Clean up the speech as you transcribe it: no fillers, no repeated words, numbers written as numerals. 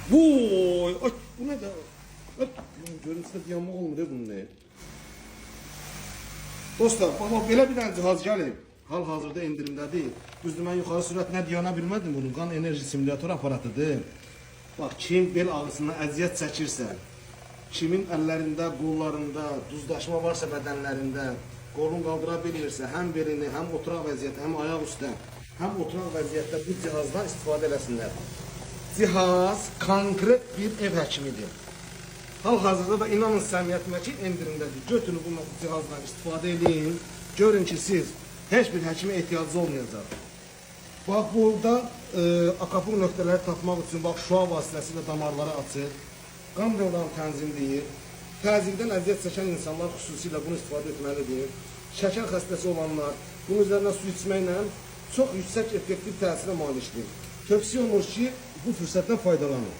Voy, ay, bu ne de? Ay, görüntüsünde yanmaq olmur bunun ne? Dostlar, bax, belə bir dənə cihaz gəlib. Hal-hazırda endirimdədir. Düzdür, mən yuxarı sürət nə diyana bilmədim bunun. Qan enerji simülyatör aparatıdır. Bax, kim bel ağrısından əziyyət çəkirsə, kimin əllərində, qollarında duzlaşma varsa bədənlərində, qolun qaldıra bilmirsə, həm belini, həm oturaq vəziyyətdə, həm ayaq üstə, həm oturaq vəziyyətdə bu cihazdan istifadə eləsinlər. Cihaz konkret bir ev həkimidir. Hal-hazırda da inanın səmiyyətimə ki, endirimdədir. Götürün bu cihazdan istifadə edin. Görün ki, siz heç bir həkimə ehtiyacınız olmayacaq. Bax, burada akapur nöqtələri tapmaq üçün bax, şua vasitəsilə damarları açır. Qan yollarını tənzimləyir. Təzyiqdən əziyyət çəkən insanlar xüsusilə bunu istifadə etməlidir. Şəkər xəstəsi olanlar bunun üzərinə su içməklə çox yüksək effektiv təsirə malikdir. Tövsiyə olunur ki, bu fürsətdən faydalanın.